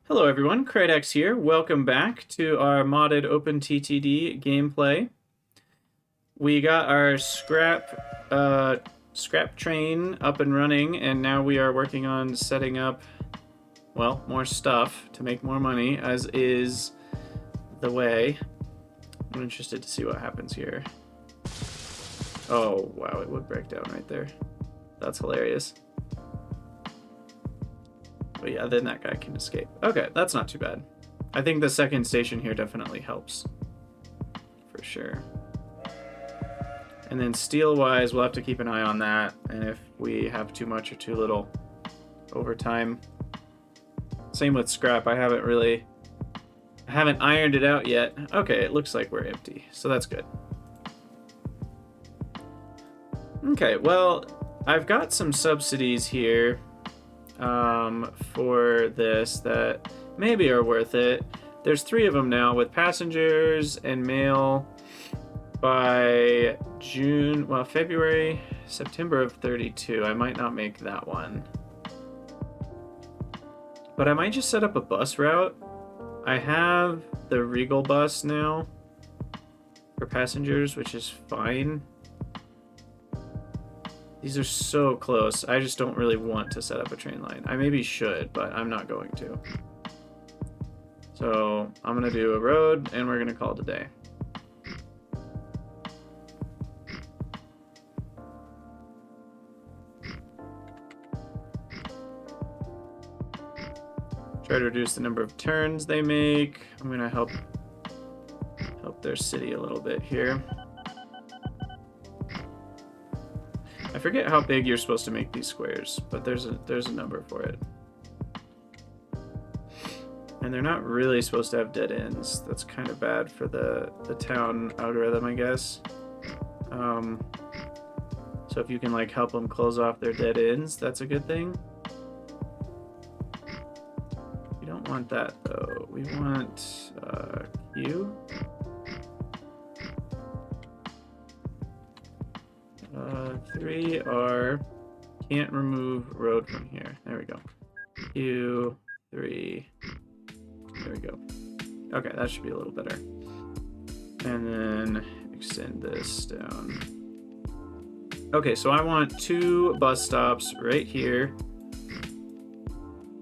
Hello everyone, Kradex here. Welcome back to our modded OpenTTD gameplay. We got our scrap train up and running, and now we are working on setting up, well, more stuff to make more money, as is the way. I'm interested to see what happens here. Oh, wow, it would break down right there. That's hilarious. But yeah, then that guy can escape. Okay, that's not too bad. I think the second station here definitely helps. For sure. And then steel-wise, we'll have to keep an eye on that. And if we have too much or too little over time. Same with scrap. I haven't ironed it out yet. Okay, it looks like we're empty. So that's good. Okay, well, I've got some subsidies here. For this that maybe are worth it. There's 3 of them now with passengers and mail by February, September of 32. I might not make that one. But I might just set up a bus route. I have the Regal bus now for passengers, which is fine. These are so close. I just don't really want to set up a train line. I maybe should, but I'm not going to. So I'm going to do a road, and we're going to call it a day. Try to reduce the number of turns they make. I'm going to help their city a little bit here. I forget how big you're supposed to make these squares, but there's a number for it. And they're not really supposed to have dead ends. That's kind of bad for the town algorithm, I guess. So if you can like help them close off their dead ends, that's a good thing. We don't want that though. We want Q. 3 are can't remove road from here. There we go. Q 3. There we go. Okay, that should be a little better. And then extend this down. Okay, so I want 2 bus stops right here.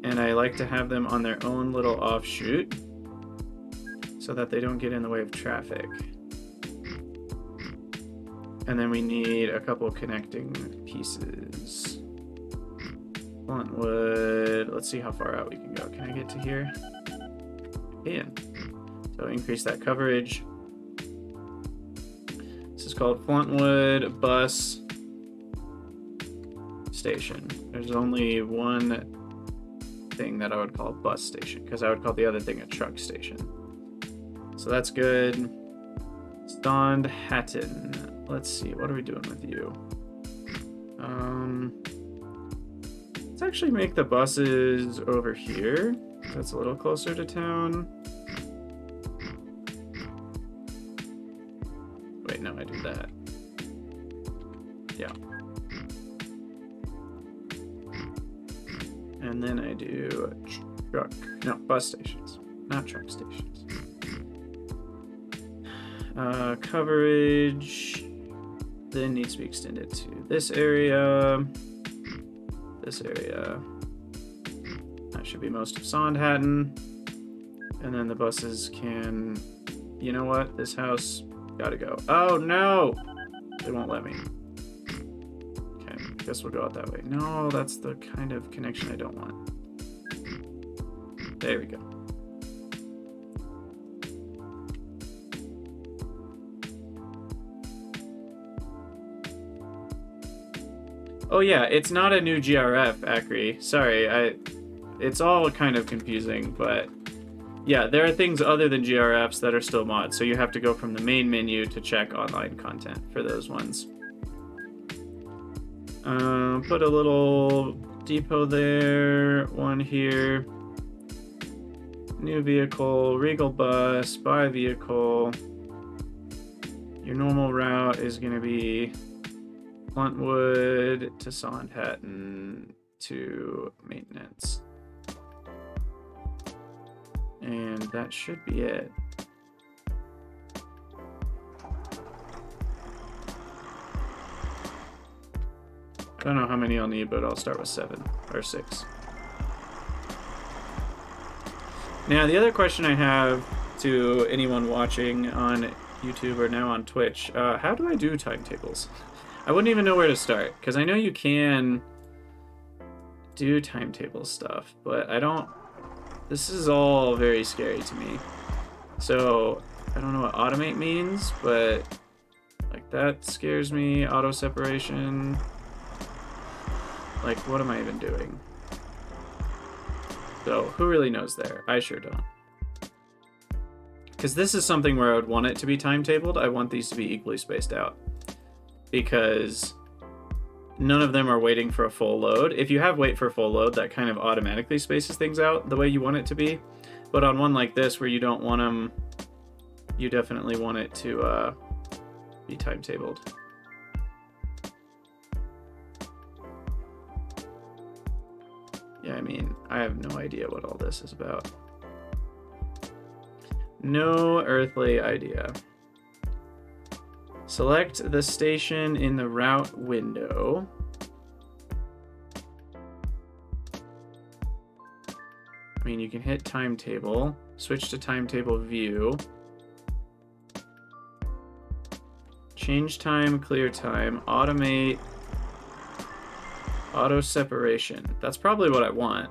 And I like to have them on their own little offshoot so that they don't get in the way of traffic. And then we need a couple connecting pieces. Bluntwood. Let's see how far out we can go. Can I get to here? I can. So increase that coverage. This is called Bluntwood Bus Station. There's only one thing that I would call a bus station, because I would call the other thing a truck station. So that's good. Sondhattan. Let's see, what are we doing with you? Let's actually make the buses over here. That's a little closer to town. Wait, no, I do that. Yeah. And then I do bus stations, not truck stations. Coverage then needs to be extended to this area. That should be most of Sondhattan. And then the buses can, you know what? This house gotta go. Oh no! They won't let me. Okay, guess we'll go out that way. No, that's the kind of connection I don't want. There we go. Oh yeah, it's not a new GRF, Acri. Sorry, it's all kind of confusing, but yeah, there are things other than GRFs that are still mods, so you have to go from the main menu to check online content for those ones. Put a little depot there, one here. New vehicle, Regal bus, buy vehicle. Your normal route is going to be Bluntwood to Sondhattan to maintenance. that should be it. I don't know how many I'll need, but I'll start with 7 or 6. Now, the other question I have to anyone watching on YouTube or now on Twitch, how do I do timetables? I wouldn't even know where to start, because I know you can do timetable stuff, but I don't... This is all very scary to me. So, I don't know what automate means, but like that scares me. Auto separation. Like, what am I even doing? So, who really knows there? I sure don't. Because this is something where I would want it to be timetabled. I want these to be equally spaced out. Because none of them are waiting for a full load. If you have wait for full load, that kind of automatically spaces things out the way you want it to be. But on one like this, where you don't want them, you definitely want it to be timetabled. Yeah, I mean, I have no idea what all this is about. No earthly idea. Select the station in the route window. I mean, you can hit timetable, switch to timetable view, change time, clear time, automate, auto separation. That's probably what I want.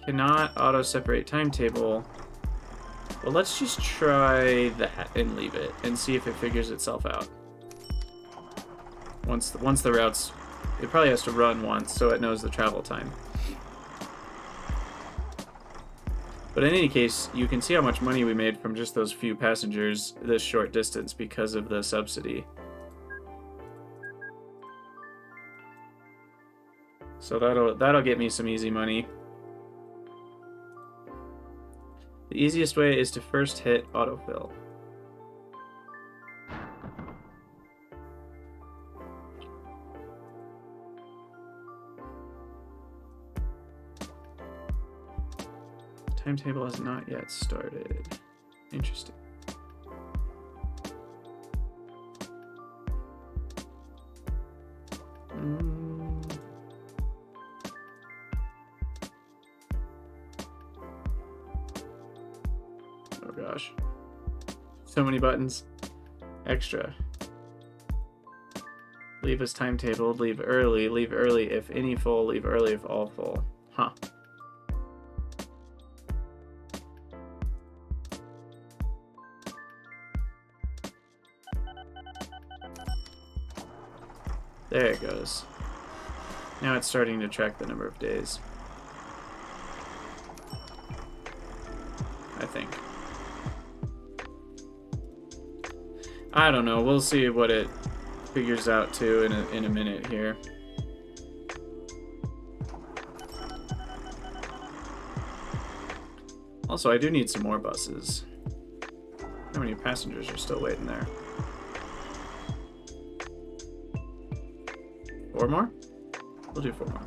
Cannot auto separate timetable. Well, let's just try that and leave it and see if it figures itself out. Once the route's, it probably has to run once so it knows the travel time. But in any case, you can see how much money we made from just those few passengers this short distance because of the subsidy. So that'll get me some easy money. The easiest way is to first hit autofill. Timetable has not yet started. Interesting. Oh gosh. So many buttons. Extra. Leave as timetabled, leave early if any full, leave early if all full. Huh. There it goes. Now it's starting to track the number of days. I think. I don't know. We'll see what it figures out to in a minute here. Also, I do need some more buses. How many passengers are still waiting there? 4 more? We'll do 4 more.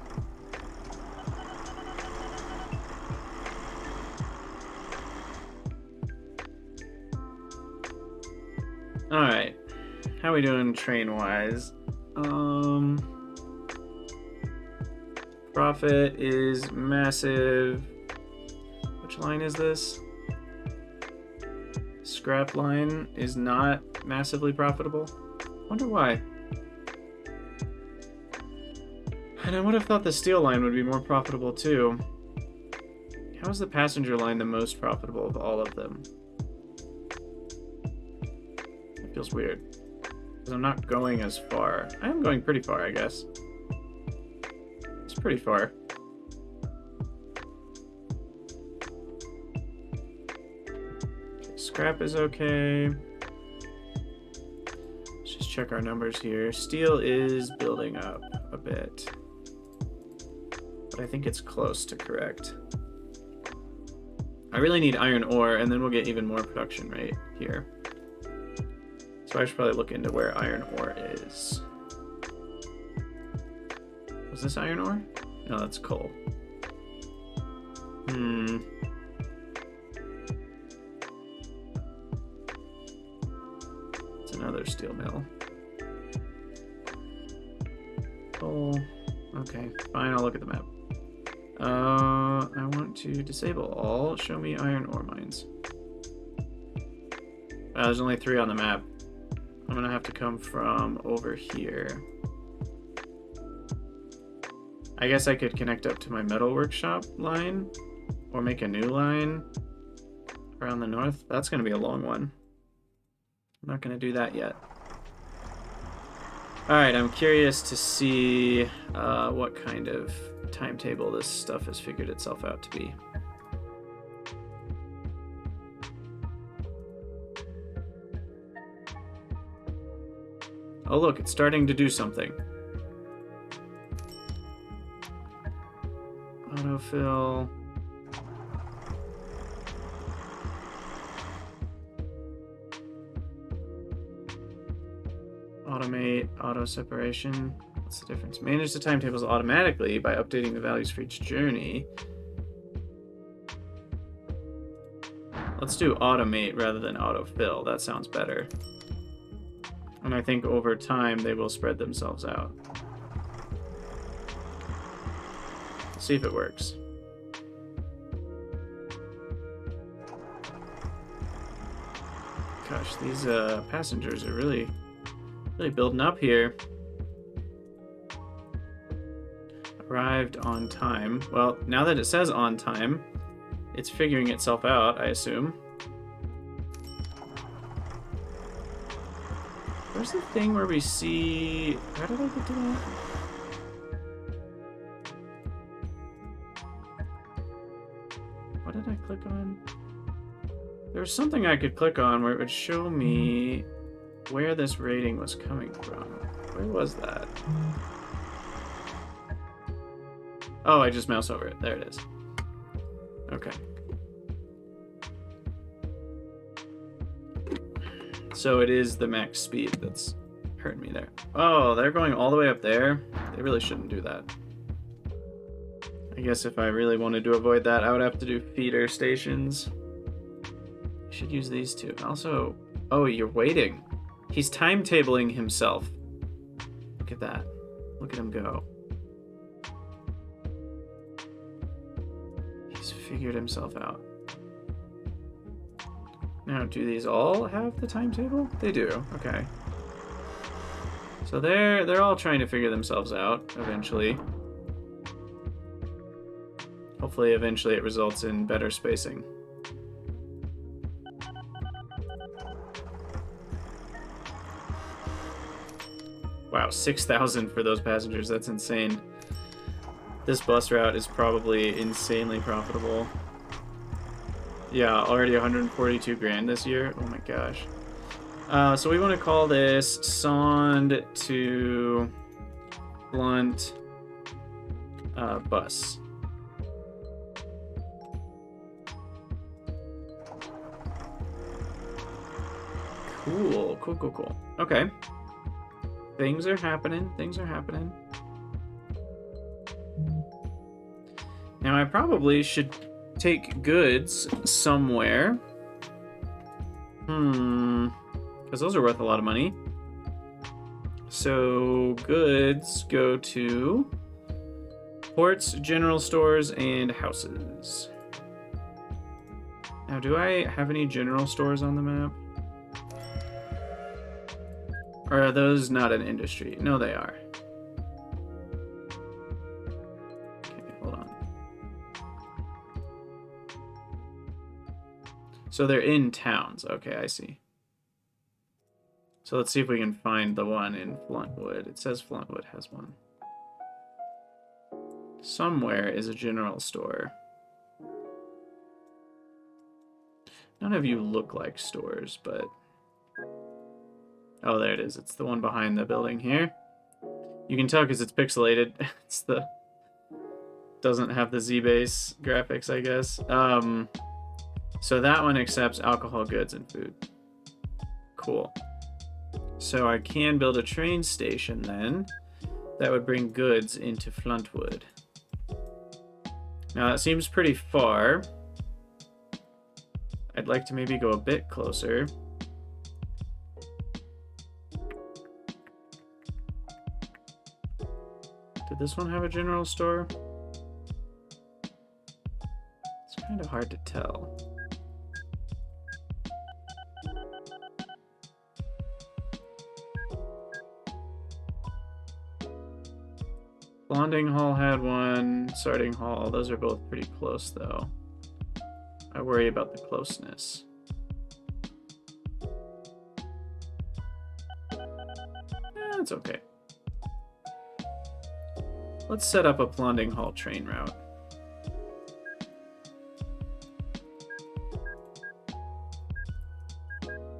Alright. How are we doing train-wise? Profit is massive. Which line is this? Scrap line is not massively profitable. Wonder why. And I would have thought the steel line would be more profitable too. How is the passenger line the most profitable of all of them? It feels weird. Because I'm not going as far. I am going pretty far, I guess. It's pretty far. Okay, scrap is okay. Let's just check our numbers here. Steel is building up a bit. But I think it's close to correct. I really need iron ore, and then we'll get even more production rate here. So I should probably look into where iron ore is. Was this iron ore? No, that's coal. It's another steel mill. Oh, okay, fine, I'll look at the map. I want to disable all. Show me iron ore mines. There's only 3 on the map. I'm gonna have to come from over here. I guess I could connect up to my metal workshop line or make a new line around the north. That's gonna be a long one. I'm not gonna do that yet. Alright, I'm curious to see what kind of timetable this stuff has figured itself out to be. Oh look, it's starting to do something. Autofill. Automate, auto separation. What's the difference? Manage the timetables automatically by updating the values for each journey. Let's do automate rather than autofill. That sounds better. And I think over time they will spread themselves out. Let's see if it works. Gosh, these passengers are really building up here. Arrived on time. Well, now that it says on time, it's figuring itself out, I assume. Where's the thing where we see... How did I get to that? What did I click on? There was something I could click on where it would show me where this rating was coming from. Where was that? Oh, I just mouse over it. There it is. Okay. So it is the max speed that's hurting me there. Oh, they're going all the way up there? They really shouldn't do that. I guess if I really wanted to avoid that, I would have to do feeder stations. I should use these two. Also, oh, you're waiting. He's timetabling himself. Look at that. Look at him go. He's figured himself out. Now, do these all have the timetable? They do. Okay. So they're all trying to figure themselves out eventually. Hopefully, eventually it results in better spacing. Wow, 6,000 for those passengers. That's insane. This bus route is probably insanely profitable. Yeah, already 142 grand this year. Oh my gosh. So we want to call this Sond to Blunt bus. Cool, cool, cool, cool. Okay. Things are happening. Things are happening. Now I probably should take goods somewhere. Because those are worth a lot of money. So goods go to ports, general stores, and houses. Now, do I have any general stores on the map? Or are those not an industry? No, they are. Okay, hold on. So they're in towns. Okay, I see. So let's see if we can find the one in Fluntwood. It says Fluntwood has one. Somewhere is a general store. None of you look like stores, but... Oh, there it is. It's the one behind the building here. You can tell because it's pixelated. It's the... Doesn't have the zbase graphics, I guess. So that one accepts alcohol, goods, and food. Cool. So I can build a train station then. That would bring goods into Fluntwood. Now that seems pretty far. I'd like to maybe go a bit closer. Did this one have a general store? It's kind of hard to tell. Bonding Hall had one, Starting Hall, those are both pretty close though. I worry about the closeness. It's okay. Let's set up a Plonding Hall train route.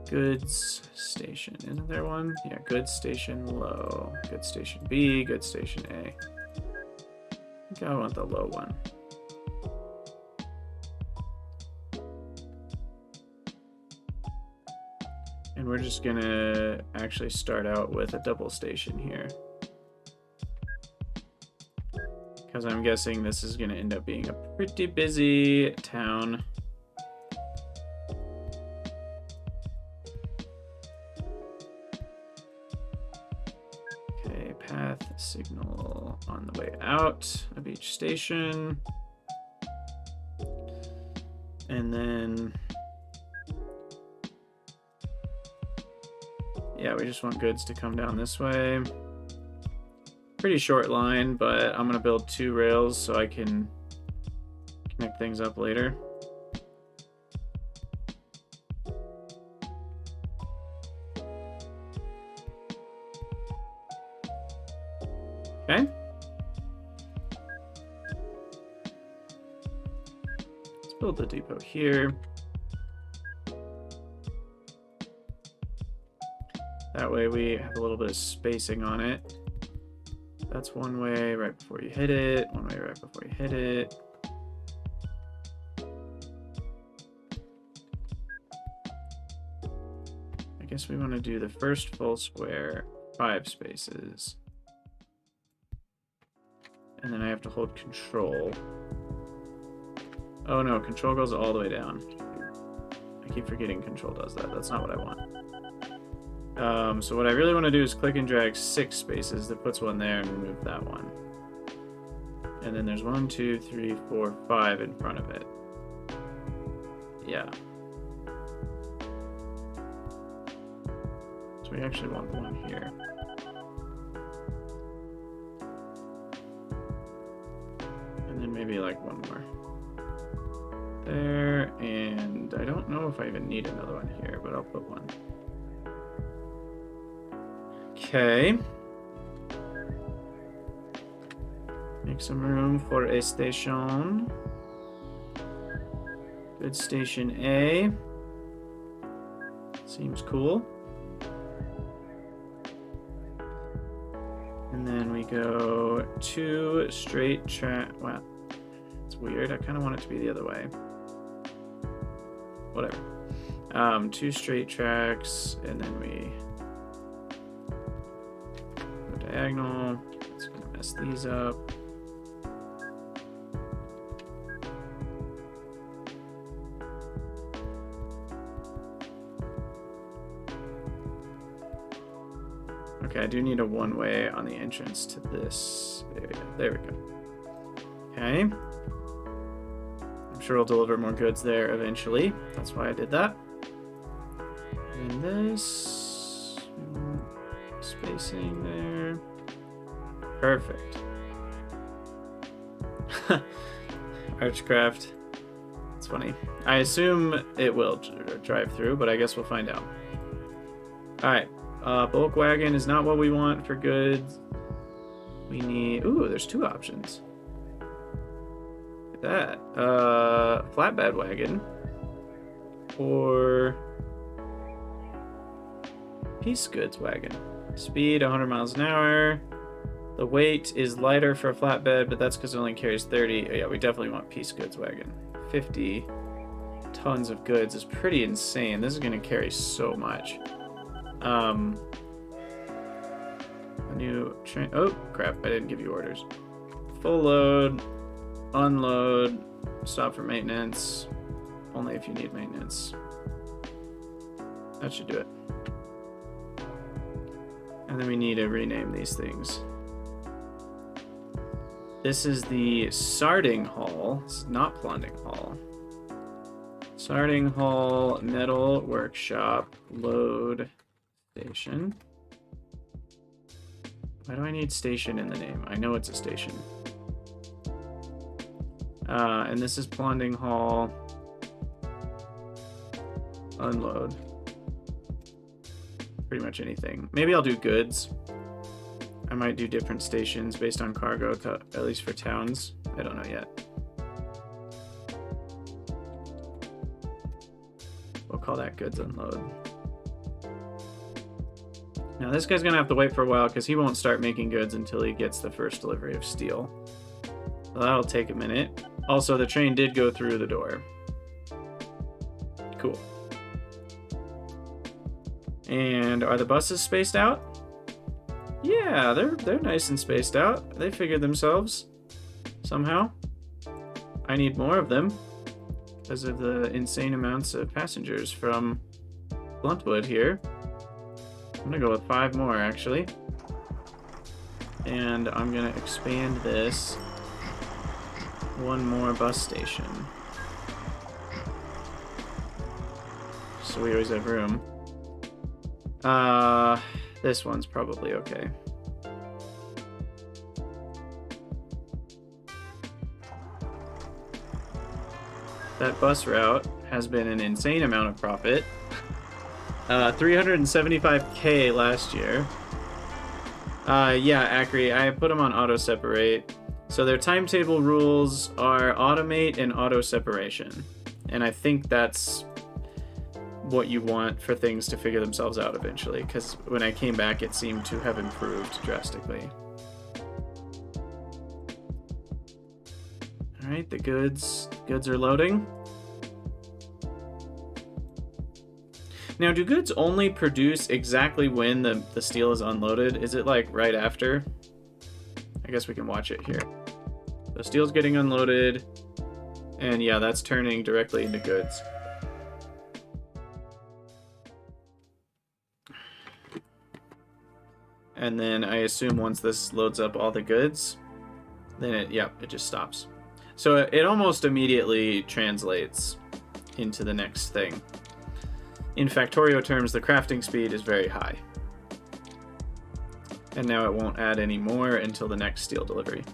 Goods station, isn't there one? Yeah, goods station low, goods station B, goods station A. I think I want the low one. And we're just gonna actually start out with a double station here. Because I'm guessing this is gonna end up being a pretty busy town. Okay, path signal on the way out of each station. And then, yeah, we just want goods to come down this way. Pretty short line, but I'm gonna build 2 rails so I can connect things up later. Okay. Let's build the depot here. That way we have a little bit of spacing on it. That's one way right before you hit it, one way right before you hit it. I guess we want to do the first full square, 5 spaces. And then I have to hold control. Oh no, control goes all the way down. I keep forgetting control does that. That's not what I want. So what I really want to do is click and drag 6 spaces. That puts one there and remove that one. And then there's 1, 2, 3, 4, 5 in front of it. Yeah. So we actually want the one here. And then maybe like one more. There, and I don't know if I even need another one here, but I'll put one. Okay. Make some room for a station. Good station A. Seems cool. And then we go 2 straight track. Wow, it's weird. I kind of want it to be the other way. Whatever. 2 straight tracks, and then we go diagonal. It's gonna mess these up. Okay, I do need a one-way on the entrance to this area. There we go. Okay. I'm sure I'll deliver more goods there eventually. That's why I did that. And this spacing there. Perfect. Archcraft. It's funny. I assume it will drive through, but I guess we'll find out. All right. Bulk wagon is not what we want for goods. We need... Ooh, there's 2 options. Look at that. Flatbed wagon. Or... piece goods wagon. Speed 100 miles an hour. The weight is lighter for a flatbed, but that's because it only carries 30. Oh, yeah, we definitely want piece goods wagon. 50 tons of goods is pretty insane. This is going to carry so much. A new train. Oh, crap. I didn't give you orders. Full load. unload, stop for maintenance, only if you need maintenance. That should do it. And then we need to rename these things. This is the Sarding Hall. It's not Plunding Hall. Sarding Hall, Metal Workshop, Load Station. Why do I need station in the name? I know it's a station. And this is Plunding Hall. Unload. Pretty much anything. Maybe I'll do goods. I might do different stations based on cargo, at least for towns. I don't know yet. We'll call that goods unload. Now this guy's gonna have to wait for a while because he won't start making goods until he gets the first delivery of steel. So that'll take a minute. Also, the train did go through the door. Cool. And are the buses spaced out? Yeah, they're nice and spaced out. They figured themselves somehow. I need more of them because of the insane amounts of passengers from Bluntwood here. I'm gonna go with 5 more actually. And I'm gonna expand this 1 more bus station. So we always have room. This one's probably okay. That bus route has been an insane amount of profit. 375K last year. Yeah, Acri, I put them on auto separate. So their timetable rules are automate and auto separation. And I think that's what you want for things to figure themselves out eventually, because when I came back it seemed to have improved drastically. Alright, the goods are loading. Now, do goods only produce exactly when the steel is unloaded? Is it like right after? I guess we can watch it here. The steel's getting unloaded, and yeah, that's turning directly into goods. And then I assume once this loads up all the goods, then it just stops. So it almost immediately translates into the next thing. In Factorio terms, the crafting speed is very high. And now it won't add any more until the next steel delivery.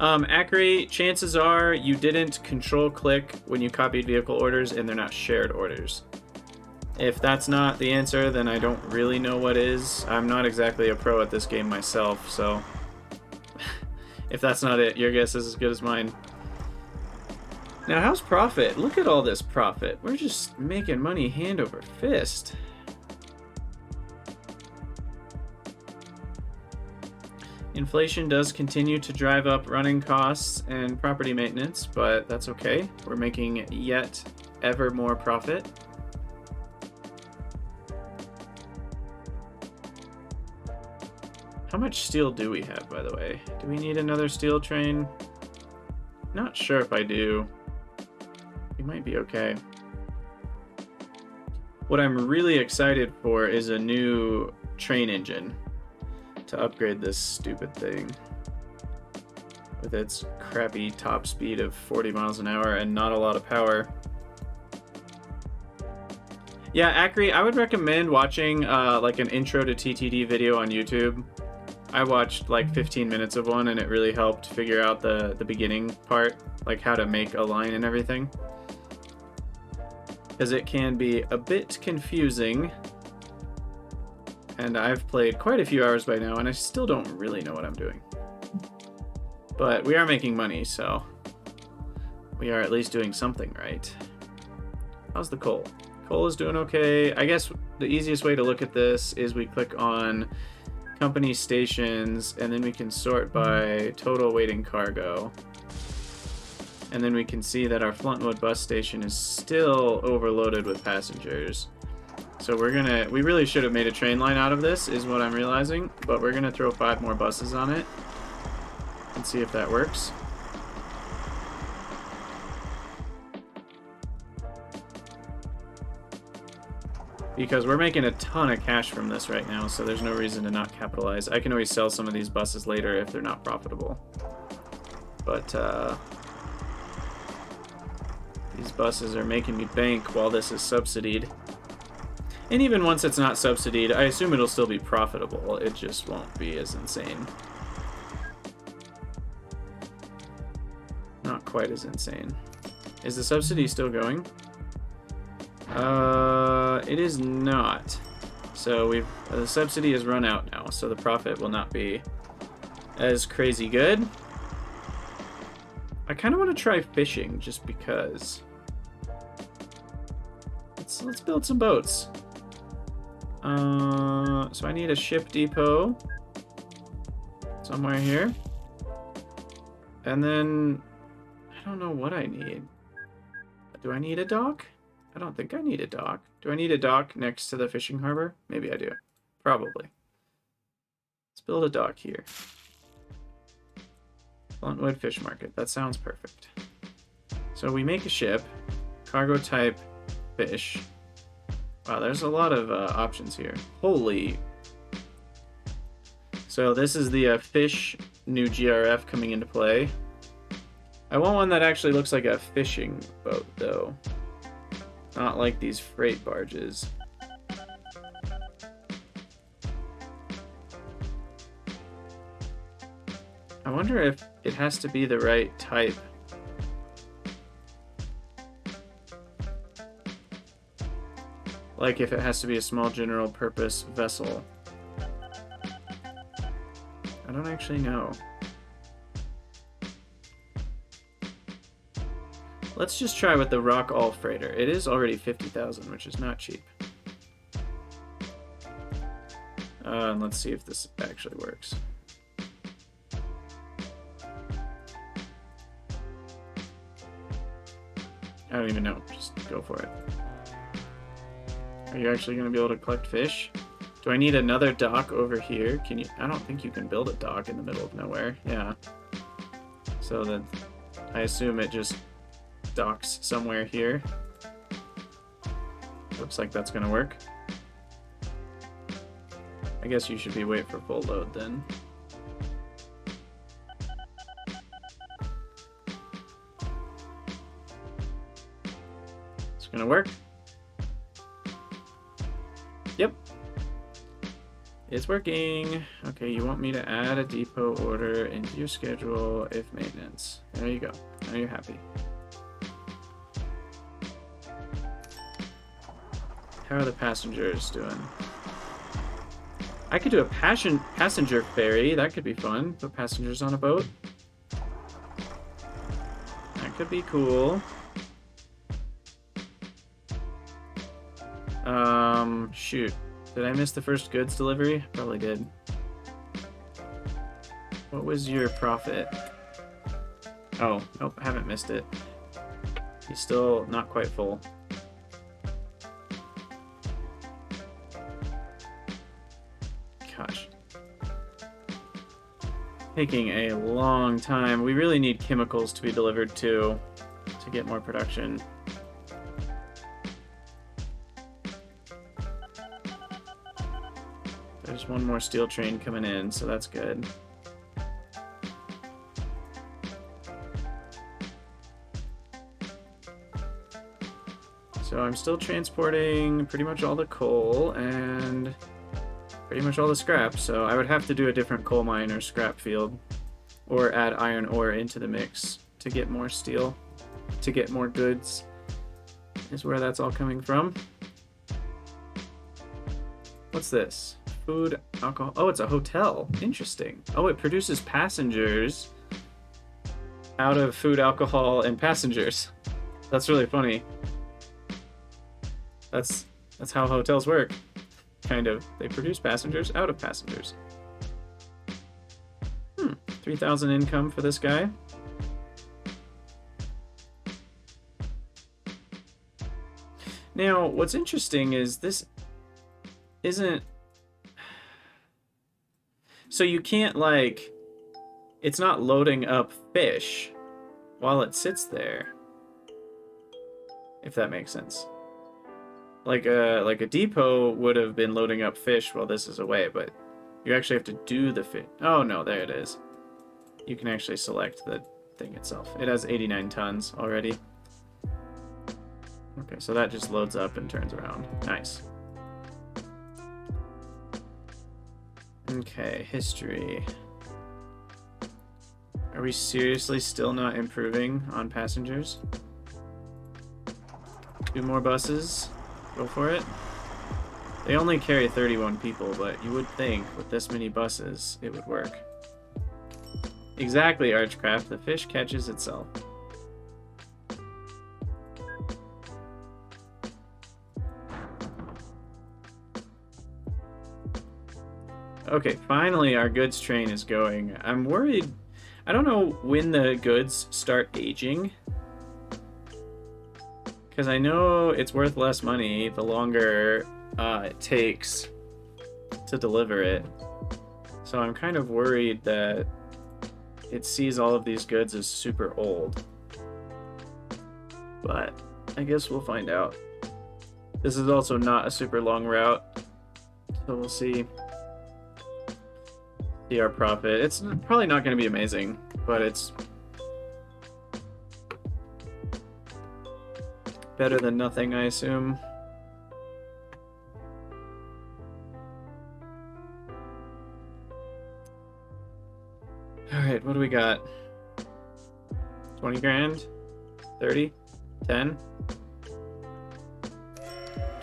Acri, chances are you didn't control click when you copied vehicle orders and they're not shared orders. If that's not the answer, then I don't really know what is. I'm not exactly a pro at this game myself, so if that's not it, your guess is as good as mine. Now, how's profit? Look at all this profit. We're just making money hand over fist. Inflation does continue to drive up running costs and property maintenance, but that's okay. We're making yet ever more profit. How much steel do we have, by the way? Do we need another steel train? Not sure if I do. We might be okay. What I'm really excited for is a new train engine to upgrade this stupid thing with its crappy top speed of 40 miles an hour and not a lot of power. Yeah, Acri, I would recommend watching like an intro to TTD video on YouTube. I watched like 15 minutes of one and it really helped figure out the beginning part, like how to make a line and everything. Because it can be a bit confusing. And I've played quite a few hours by now and I still don't really know what I'm doing. But we are making money, so we are at least doing something right. How's the coal? Coal is doing okay. I guess the easiest way to look at this is we click on company stations and then we can sort by total waiting cargo. And then we can see that our Fluntwood bus station is still overloaded with passengers. So we really should have made a train line out of this, is what I'm realizing, but we're gonna throw 5 more buses on it and see if that works. Because we're making a ton of cash from this right now, so there's no reason to not capitalize. I can always sell some of these buses later if they're not profitable. But these buses are making me bank while this is subsidied. And even once it's not subsidied, I assume it'll still be profitable. It just won't be as insane. Not quite as insane. Is the subsidy still going? It is not. So the subsidy has run out now, so the profit will not be as crazy good. I kind of want to try fishing just because. Let's build some boats. So I need a ship depot somewhere here. And then I don't know what I need. Do I need a dock? I don't think I need a dock. Do I need a dock next to the fishing harbor? Maybe I do. Probably. Let's build a dock here. Bluntwood Fish Market. That sounds perfect. So we make a ship. Cargo type fish. Wow, there's a lot of options here. Holy. So this is the fish new GRF coming into play. I want one that actually looks like a fishing boat, though. Not like these freight barges. I wonder if it has to be the right type. Like if it has to be a small general purpose vessel. I don't actually know. Let's just try with the Rock All Freighter. It is already 50,000, which is not cheap. And let's see if this actually works. I don't even know. Just go for it. Are you actually going to be able to collect fish? Do I need another dock over here? Can you? I don't think you can build a dock in the middle of nowhere. Yeah. So then I assume it just docks somewhere here. Looks like that's going to work. I guess you should be waiting for full load then. It's going to work. Yep. It's working. Okay, you want me to add a depot order into your schedule if maintenance. There you go. Now you're happy. How are the passengers doing? I could do a passenger ferry. That could be fun. Put passengers on a boat. That could be cool. Shoot. Did I miss the first goods delivery? Probably did. What was your profit? Oh, nope, I haven't missed it. He's still not quite full. Gosh. Taking a long time. We really need chemicals to be delivered to get more production. There's one more steel train coming in, so that's good. So I'm still transporting pretty much all the coal and pretty much all the scrap, so I would have to do a different coal mine or scrap field or add iron ore into the mix to get more steel, to get more goods, is where that's all coming from. What's this? Food, alcohol. Oh, it's a hotel. Interesting. Oh, it produces passengers out of food, alcohol, and passengers. That's really funny. That's how hotels work. Kind of. They produce passengers out of passengers. 3,000 income for this guy. Now, what's interesting is this isn't... So you can't, like... It's not loading up fish while it sits there. If that makes sense. like a depot would have been loading up fish while this is away, but you actually have to do the fish. Oh no, there it is. You can actually select the thing itself. It has 89 tons already. Okay, so that just loads up and turns around. Nice. Okay, history. Are we seriously still not improving on passengers? 2 more buses. Go for it. They only carry 31 people, but you would think with this many buses it would work. Exactly, Archcraft. The fish catches itself. Okay, finally our goods train is going. I'm worried. I don't know when the goods start aging. Because I know it's worth less money the longer it takes to deliver it. So I'm kind of worried that it sees all of these goods as super old. But I guess we'll find out. This is also not a super long route. So we'll see. See our profit. It's probably not going to be amazing, but it's better than nothing, I assume. Alright, what do we got? 20 grand? 30? 10?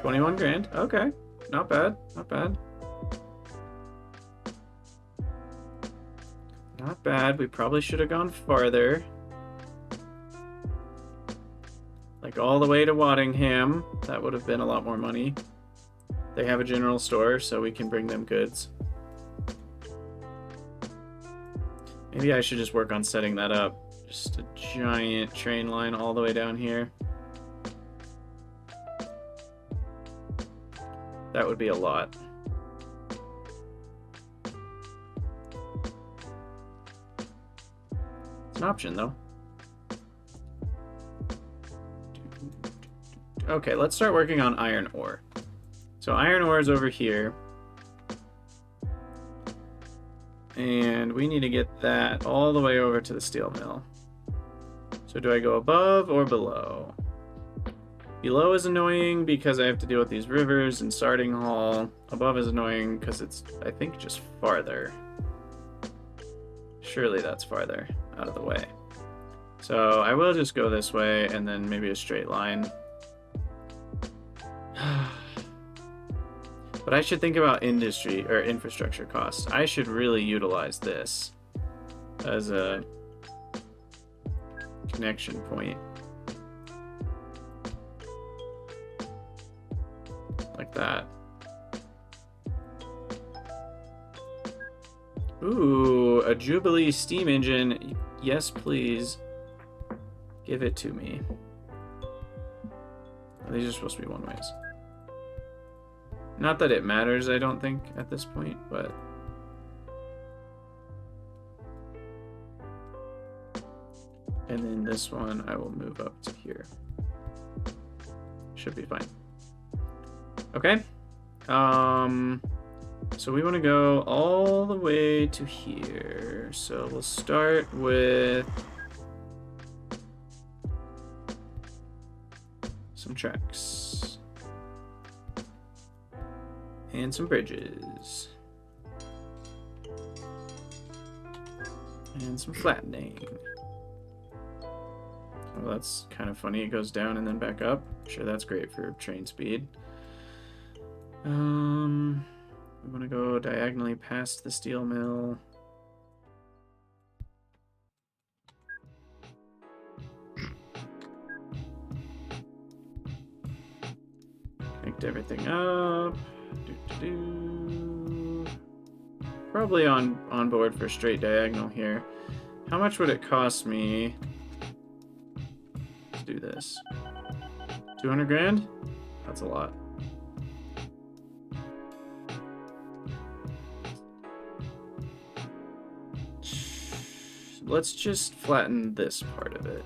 21 grand? Okay. Not bad. Not bad. Not bad. We probably should have gone farther. Like all the way to Waddingham. That would have been a lot more money. They have a general store, so we can bring them goods. Maybe I should just work on setting that up. Just a giant train line all the way down here. That would be a lot. It's an option, though. Okay, let's start working on iron ore. So iron ore is over here. And we need to get that all the way over to the steel mill. So do I go above or below? Below is annoying because I have to deal with these rivers and starting hall. Above is annoying because it's, I think, just farther. Surely that's farther out of the way. So I will just go this way and then maybe a straight line. But I should think about industry or infrastructure costs. I should really utilize this as a connection point. Like that. Ooh, a Jubilee steam engine. Yes, please. Give it to me. These are supposed to be one-ways. Not that it matters, I don't think, at this point, but... And then this one I will move up to here. Should be fine. Okay. So we want to go all the way to here. So we'll start with some tracks. And some bridges. And some flattening. Well, that's kind of funny. It goes down and then back up. Sure, that's great for train speed. We want to go diagonally past the steel mill. Connect everything up. Probably on board for straight diagonal here. How much would it cost me to do this? 200 grand? That's a lot. Let's just flatten this part of it.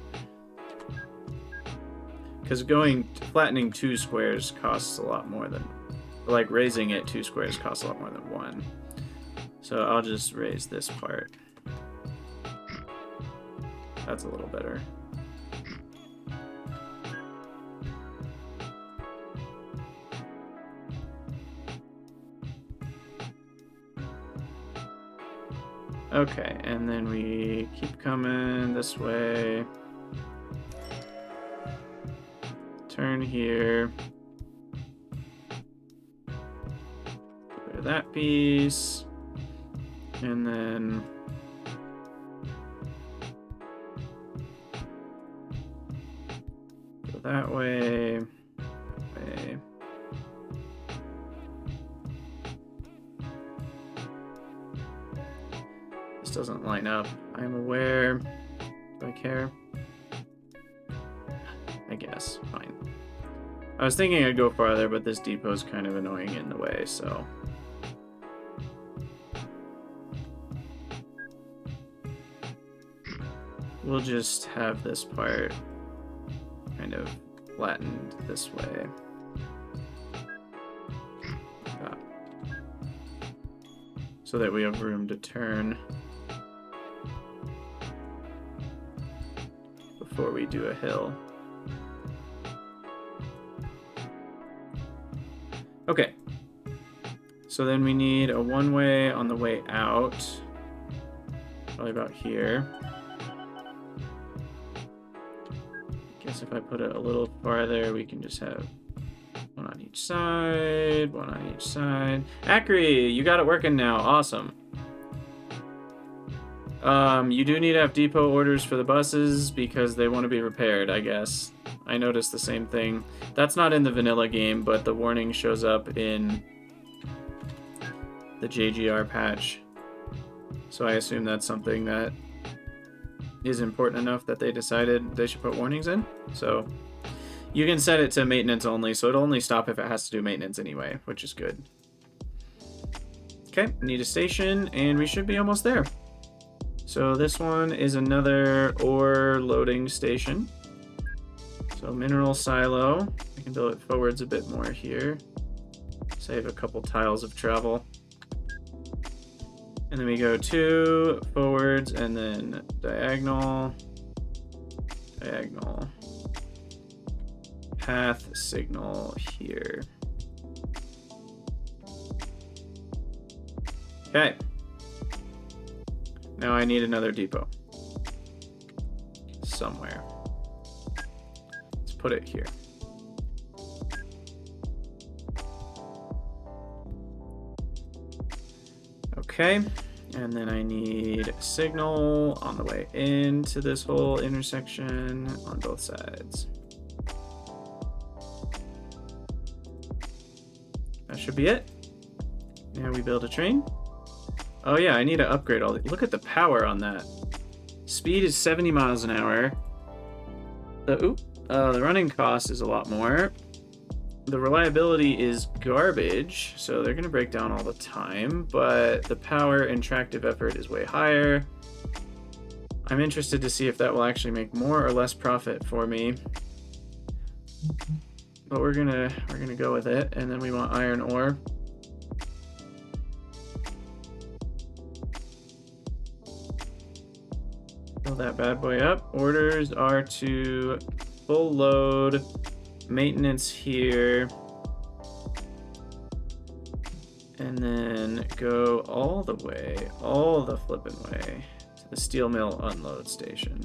because flattening 2 squares costs a lot more than, like raising it 2 squares costs a lot more than 1. So I'll just raise this part. That's a little better. Okay, and then we keep coming this way. Turn here. Get rid of that piece. And then go that way. This doesn't line up. I'm aware. Do I care? I guess. Fine. I was thinking I'd go farther, but this depot's kind of annoying in the way, so. We'll just have this part kind of flattened this way. Like that. So that we have room to turn before we do a hill. Okay, so then we need a one-way on the way out, probably about here. I guess if I put it a little farther, we can just have one on each side, one on each side. Acri, you got it working now, awesome. You do need to have depot orders for the buses because they want to be repaired, I guess. I noticed the same thing. That's not in the vanilla game, but the warning shows up in the JGR patch. So I assume that's something that is important enough that they decided they should put warnings in. So you can set it to maintenance only, so it'll only stop if it has to do maintenance anyway, which is good. Okay, need a station, and we should be almost there. So this one is another ore loading station. So mineral silo, I can build it forwards a bit more here. Save a couple tiles of travel. And then we go 2 forwards and then diagonal, diagonal, path signal here. Okay. Now I need another depot somewhere. Let's put it here. Okay, and then I need a signal on the way into this whole intersection on both sides. That should be it. Now we build a train. Oh yeah, I need to upgrade all the... Look at the power on that. Speed is 70 miles an hour. The running cost is a lot more. The reliability is garbage, so they're going to break down all the time, but the power and tractive effort is way higher. I'm interested to see if that will actually make more or less profit for me. But we're gonna go with it, and then we want iron ore. Fill that bad boy up. Orders are to full load, maintenance here, and then go all the way, all the flippin' way to the steel mill unload station,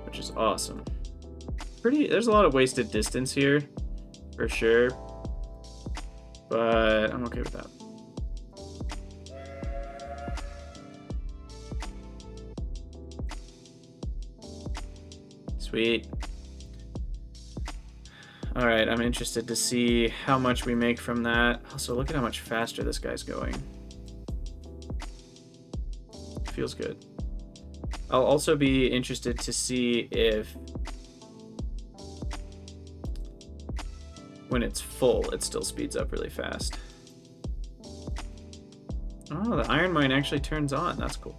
which is awesome. There's a lot of wasted distance here, for sure, but I'm okay with that. Sweet. All right, I'm interested to see how much we make from that. Also, look at how much faster this guy's going. Feels good. I'll also be interested to see if when it's full, it still speeds up really fast. Oh, the iron mine actually turns on. That's cool.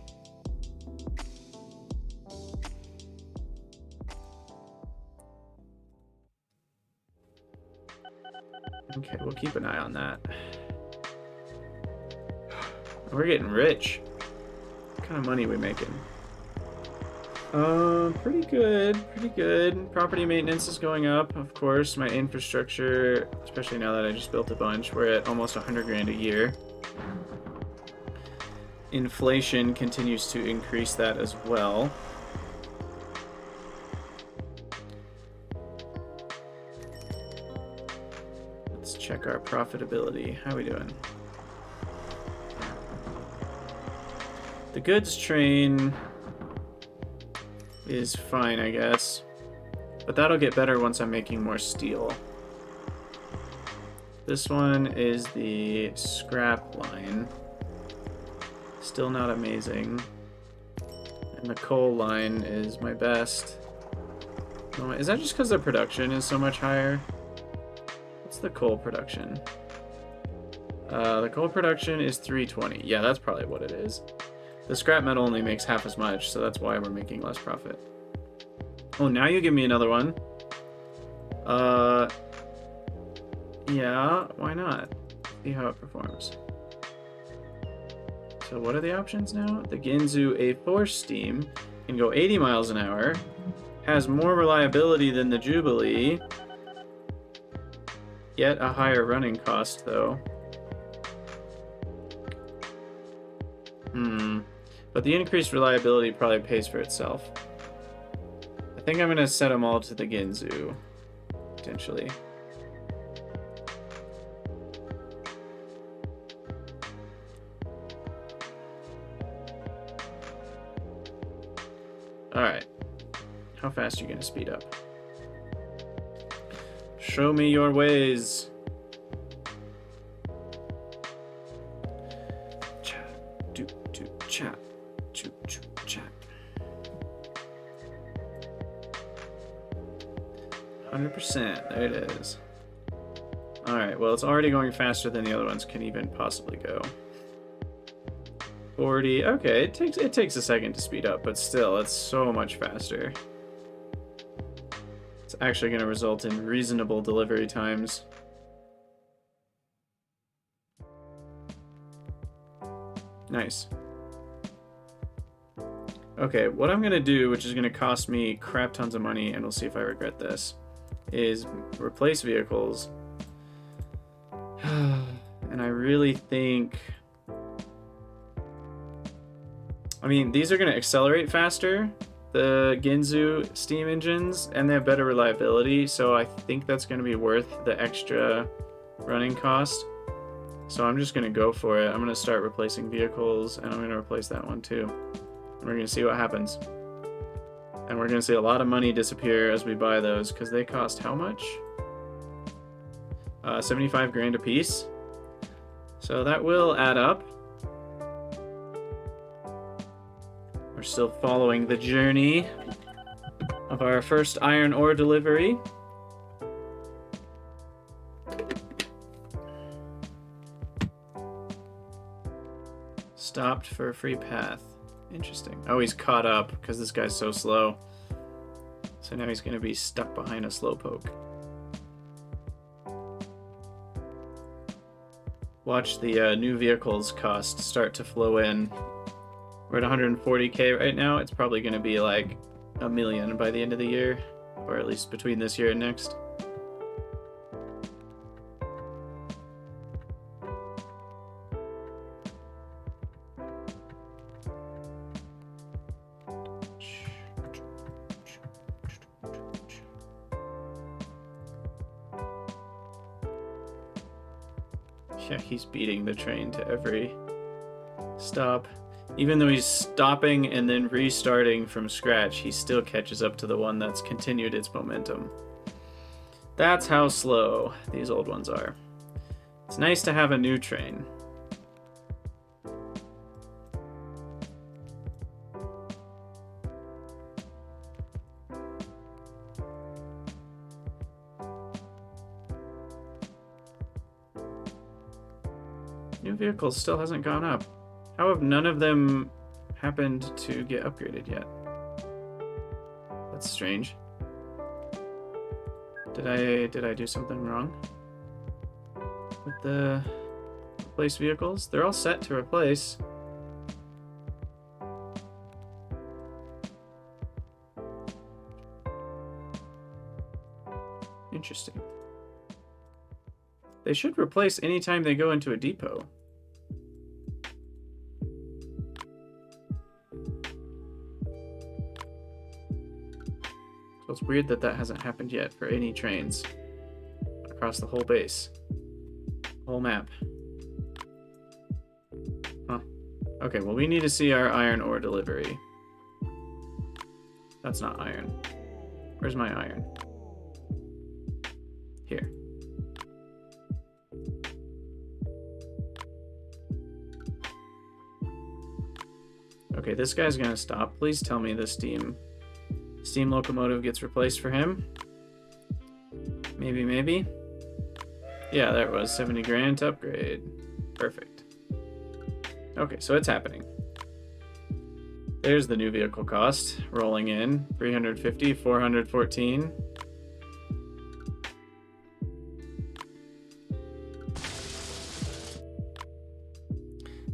Okay, we'll keep an eye on that. We're getting rich. What kind of money are we making? Pretty good, pretty good. Property maintenance is going up, of course. My infrastructure, especially now that I just built a bunch, we're at almost 100 grand a year. Inflation continues to increase that as well. Let's check our profitability. How are we doing? The goods train is fine, I guess. But that'll get better once I'm making more steel. This one is the scrap line. Still not amazing. And the coal line is my best. Is that just because the production is so much higher? What's the coal production? The coal production is 320. Yeah, that's probably what it is. The scrap metal only makes half as much, so that's why we're making less profit. Oh, now you give me another one. Yeah, why not? See how it performs. So what are the options now? The Ginzu A4 Steam can go 80 miles an hour, has more reliability than the Jubilee, yet a higher running cost, though. But the increased reliability probably pays for itself. I think I'm going to set them all to the Ginzu, potentially. Alright. How fast are you going to speed up? Show me your ways. Chat, do, chat. 100%, there it is. Alright, well, it's already going faster than the other ones can even possibly go. 40, okay, it takes a second to speed up, but still, it's so much faster. It's actually going to result in reasonable delivery times. Nice. Okay, what I'm going to do, which is going to cost me crap tons of money, and we'll see if I regret this, is replace vehicles. And I really think... I mean, these are going to accelerate faster, the Ginzu steam engines, and they have better reliability, so I think that's going to be worth the extra running cost. So I'm just going to go for it. I'm going to start replacing vehicles, and I'm going to replace that one too. And we're going to see what happens. And we're going to see a lot of money disappear as we buy those, because they cost how much? 75 grand a piece. So that will add up. We're still following the journey of our first iron ore delivery. Stopped for a free path. Interesting. Oh, he's caught up because this guy's so slow. So now he's going to be stuck behind a slowpoke. Watch the new vehicles cost start to flow in. We're at 140k right now. It's probably going to be like $1 million by the end of the year, or at least between this year and next. Yeah, he's beating the train to every stop. Even though he's stopping and then restarting from scratch, he still catches up to the one that's continued its momentum. That's how slow these old ones are. It's nice to have a new train. New vehicle still hasn't gone up. How have none of them happened to get upgraded yet? That's strange. Did I do something wrong? with the replace vehicles. They're all set to replace. Interesting. They should replace anytime they go into a depot. So it's weird that that hasn't happened yet for any trains across the whole base. Whole map. Huh. Okay, well, we need to see our iron ore delivery. That's not iron. Where's my iron? Here. Okay, this guy's gonna stop. Please tell me the steam locomotive gets replaced for him. Maybe. Yeah, there it was. 70 grand to upgrade. Perfect. Okay, so it's happening. There's the new vehicle cost rolling in. 350, 414.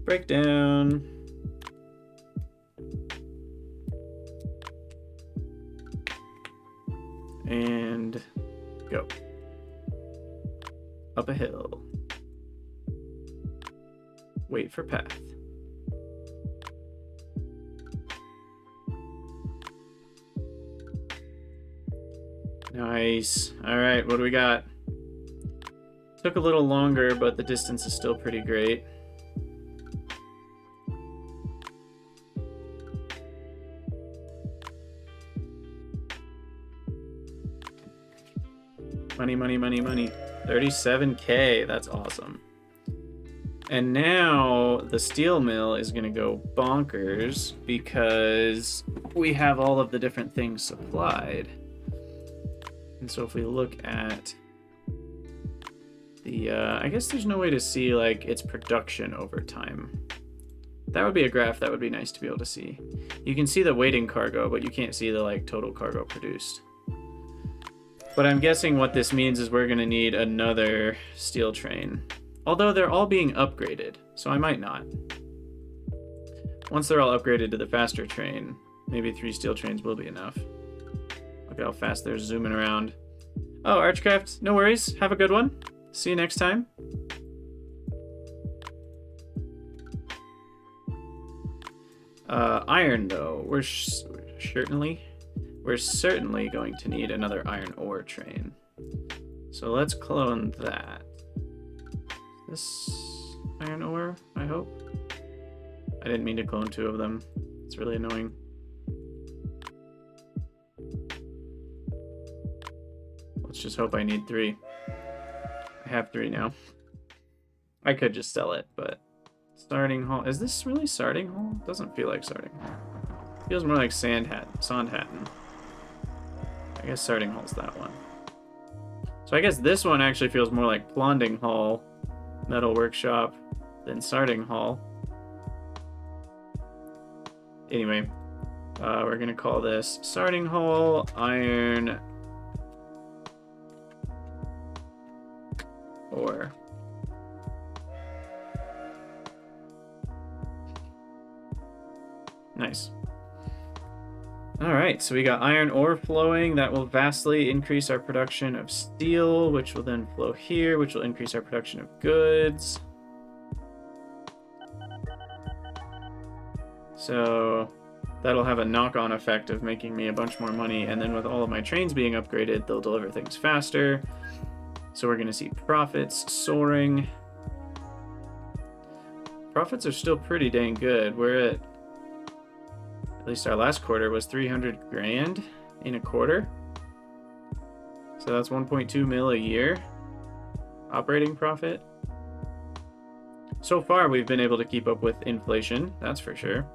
Breakdown. And go. Up a hill. Wait for path. Nice. All right, what do we got? Took a little longer, but the distance is still pretty great. Money. 37K. That's awesome. And now the steel mill is going to go bonkers because we have all of the different things supplied. And so if we look at the, I guess there's no way to see like its production over time. That would be a graph that would be nice to be able to see. You can see the waiting cargo, but you can't see the like total cargo produced. But I'm guessing what this means is we're going to need another steel train. Although they're all being upgraded, so I might not. Once they're all upgraded to the faster train, maybe 3 steel trains will be enough. Look at how fast they're zooming around. Oh, Archcraft, no worries. Have a good one. See you next time. Iron, though. We're certainly going to need another iron ore train. So let's clone that. This iron ore, I hope. I didn't mean to clone 2 of them. It's really annoying. Let's just hope I need 3. I have 3 now. I could just sell it, but starting hall. Is this really starting hall? Doesn't feel like starting hall. Feels more like Sandhattan. I guess starting hall's that one. So I guess this one actually feels more like Plonding Hall, Metal Workshop, than Starting Hall. Anyway, we're gonna call this Starting Hall Iron Ore. Nice. Alright, so we got iron ore flowing. That will vastly increase our production of steel, which will then flow here, which will increase our production of goods. So that'll have a knock-on effect of making me a bunch more money, and then with all of my trains being upgraded, they'll deliver things faster. So we're going to see profits soaring. Profits are still pretty dang good. We're at least our last quarter was 300 grand in a quarter. So that's 1.2 mil a year operating profit. So far, we've been able to keep up with inflation, that's for sure.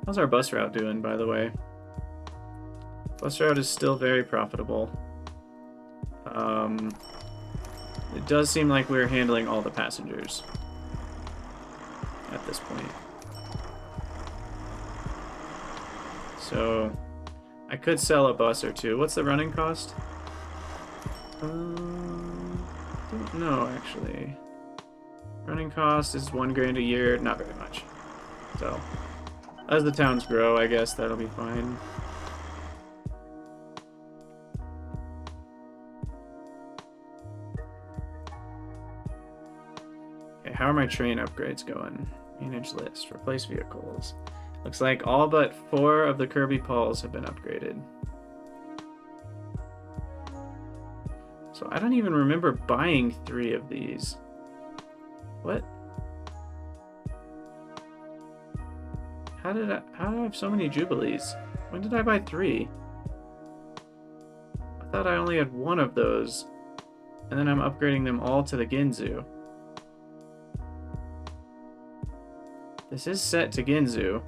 How's our bus route doing, by the way? Bus route is still very profitable. It does seem like we're handling all the passengers at this point. So I could sell a bus or 2. What's the running cost? No, actually. Running cost is 1 grand a year, not very much. So, as the towns grow, I guess that'll be fine. Okay, how are my train upgrades going? Manage list, replace vehicles. Looks like all but 4 of the Kirby Pauls have been upgraded. So I don't even remember buying 3 of these. What? How do I have so many Jubilees? When did I buy 3? I thought I only had 1 of those. And then I'm upgrading them all to the Ginzu. This is set to Ginzu.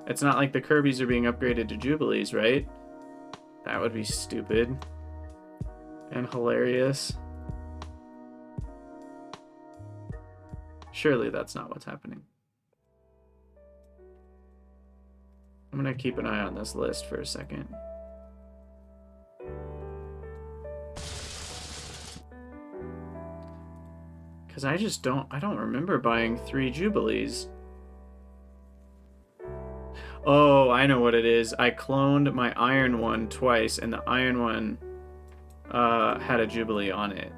It's not like the Kirbys are being upgraded to Jubilees, right? That would be stupid. And hilarious. Surely that's not what's happening. I'm gonna keep an eye on this list for a second. Because I don't remember buying 3 Jubilees. Oh, I know what it is. I cloned my iron one twice, and the iron one had a Jubilee on it.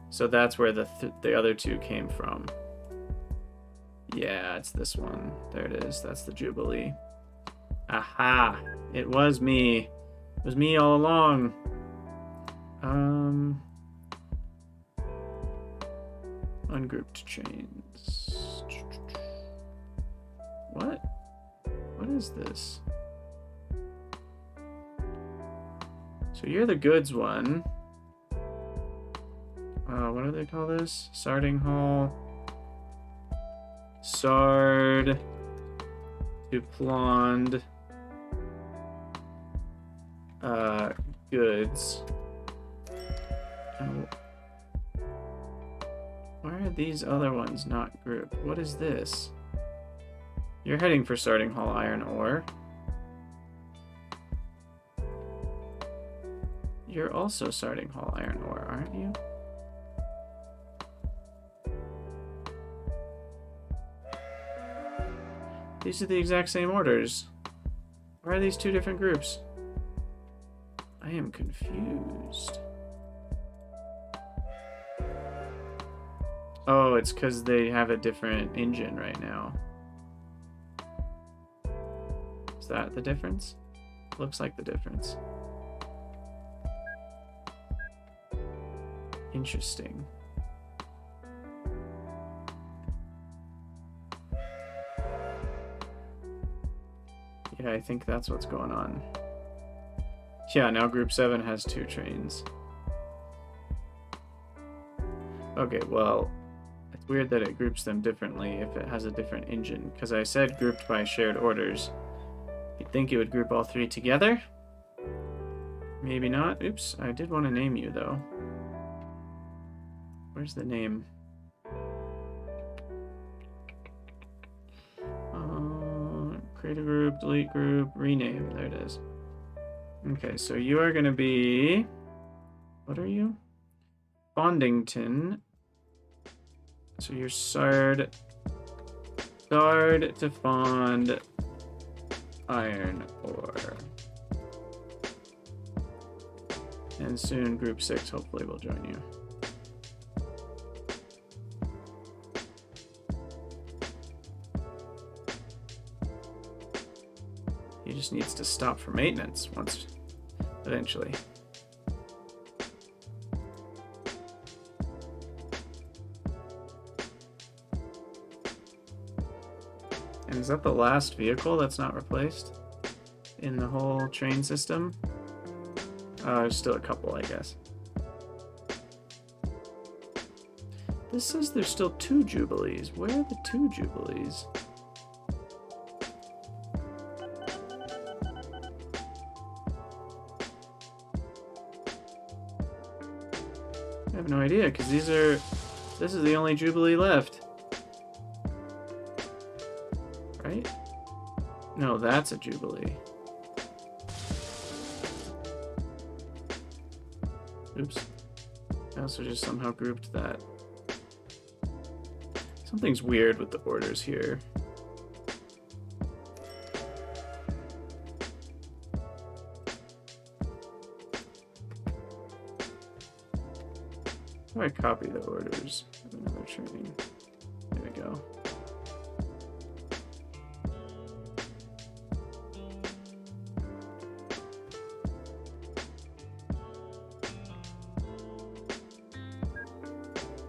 So that's where the other 2 came from. Yeah, it's this one. There it is. That's the Jubilee. Aha! It was me. It was me all along. Ungrouped chains. What? What is this? So you're the goods one. What do they call this? Sarding Hall. Sard. Duplond. Goods. And why are these other ones not grouped? What is this? You're heading for Sarding Hall iron ore. You're also Sarding Hall iron ore, aren't you? These are the exact same orders. Why are these 2 different groups? I am confused. Oh, it's because they have a different engine right now. Is that the difference? Looks like the difference. Interesting. Yeah, I think that's what's going on. Yeah, now Group 7 has 2 trains. Okay, well, it's weird that it groups them differently if it has a different engine, because I said grouped by shared orders. You'd think it would group all 3 together? Maybe not. Oops, I did want to name you, though. Where's the name? Create a group, delete group, rename. There it is. Okay, so you are going to be... What are you? Fondington. So you're Sard to Fond iron ore. And soon Group 6 hopefully will join you. He just needs to stop for maintenance once, eventually. And is that the last vehicle that's not replaced in the whole train system? There's still a couple, I guess. This says there's still 2 Jubilees. Where are the 2 Jubilees? I have no idea, because this is the only Jubilee left. Right? No, that's a Jubilee. Oops. I also just somehow grouped that. Something's weird with the orders here. How do I copy the orders of another train? There we go.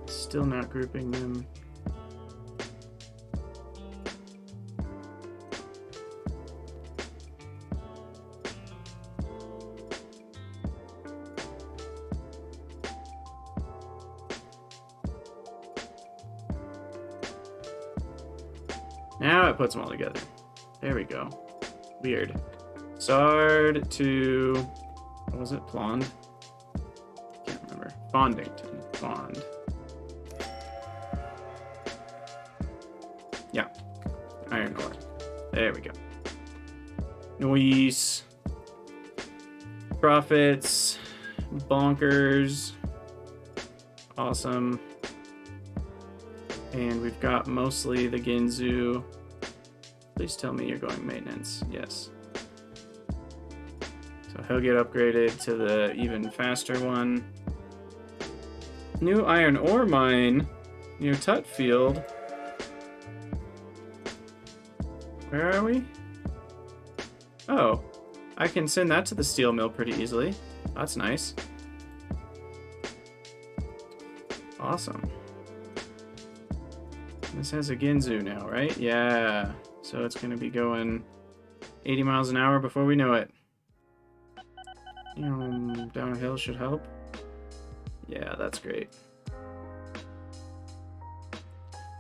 Still not grouping them. Now it puts them all together. There we go. Weird. Sard to... what was it? Blonde? Can't remember. Bondington. Bond. Yeah. Iron ore. There we go. Noise. Profits. Bonkers. Awesome. And we've got mostly the Ginzu. Please tell me you're going maintenance. Yes. So he'll get upgraded to the even faster one. New iron ore mine near Tutfield. Where are we? Oh, I can send that to the steel mill pretty easily. That's nice. Awesome. This has a Ginzu now, right? Yeah. So it's going to be going 80 miles an hour before we know it. Downhill should help. Yeah, that's great.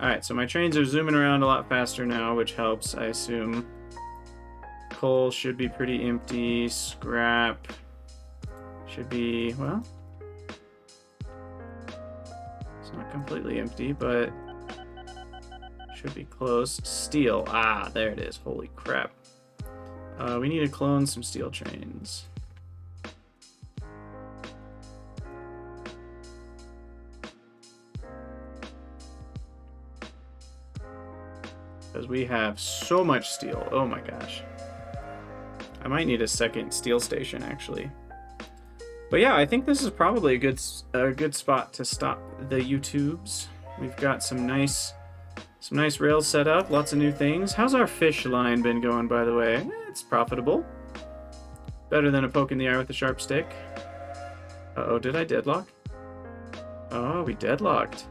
Alright, so my trains are zooming around a lot faster now, which helps, I assume. Coal should be pretty empty. Scrap should be, well, it's not completely empty, but should be close. Steel. Ah, there it is. Holy crap. We need to clone some steel trains. Because we have so much steel. Oh my gosh. I might need a second steel station, actually. But yeah, I think this is probably a good spot to stop the YouTubes. We've got some nice rails set up, lots of new things. How's our fish line been going, by the way? It's profitable. Better than a poke in the eye with a sharp stick. Uh-oh, did I deadlock? Oh, we deadlocked.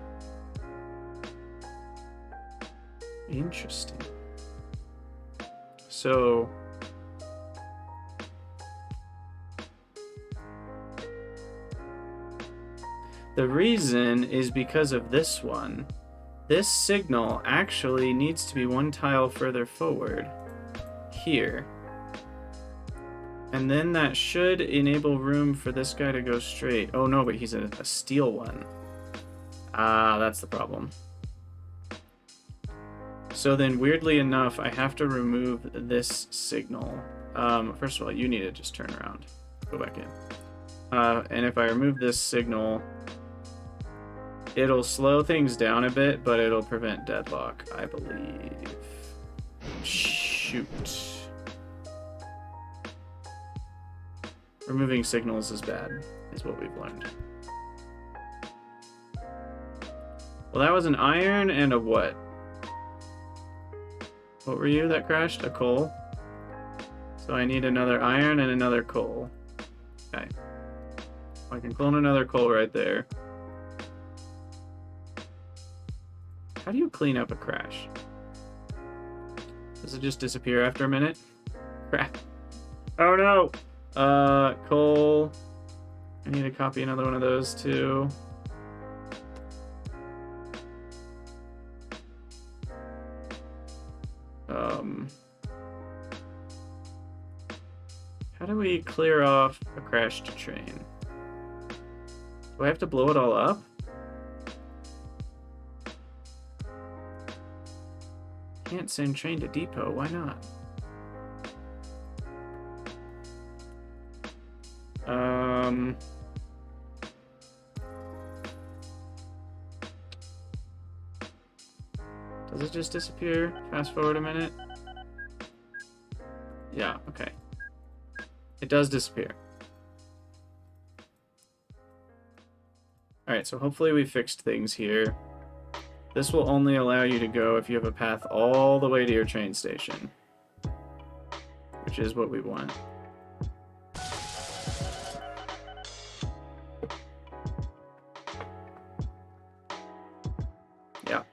Interesting. So... the reason is because of this one. This signal actually needs to be one tile further forward. Here. And then that should enable room for this guy to go straight. Oh no, but he's a steel one. Ah, that's the problem. So then, weirdly enough, I have to remove this signal. First of all, you need to just turn around. Go back in. And if I remove this signal... it'll slow things down a bit, but it'll prevent deadlock, I believe. Shoot. Removing signals is bad, is what we've learned. Well, that was an iron and a what? What were you that crashed? A coal? So I need another iron and another coal. Okay. I can clone another coal right there. How do you clean up a crash? Does it just disappear after a minute? Crap. Oh no! Coal. I need to copy another one of those too. How do we clear off a crashed train? Do I have to blow it all up? Can't send train to depot, why not? Does it just disappear? Fast forward a minute. Yeah, okay. It does disappear. Alright, so hopefully we fixed things here. This will only allow you to go if you have a path all the way to your train station, which is what we want. Yeah,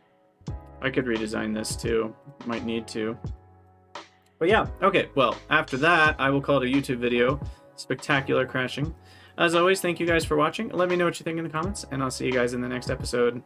I could redesign this too. Might need to. But yeah, okay, well, after that, I will call it a YouTube video. Spectacular crashing. As always, thank you guys for watching. Let me know what you think in the comments, and I'll see you guys in the next episode.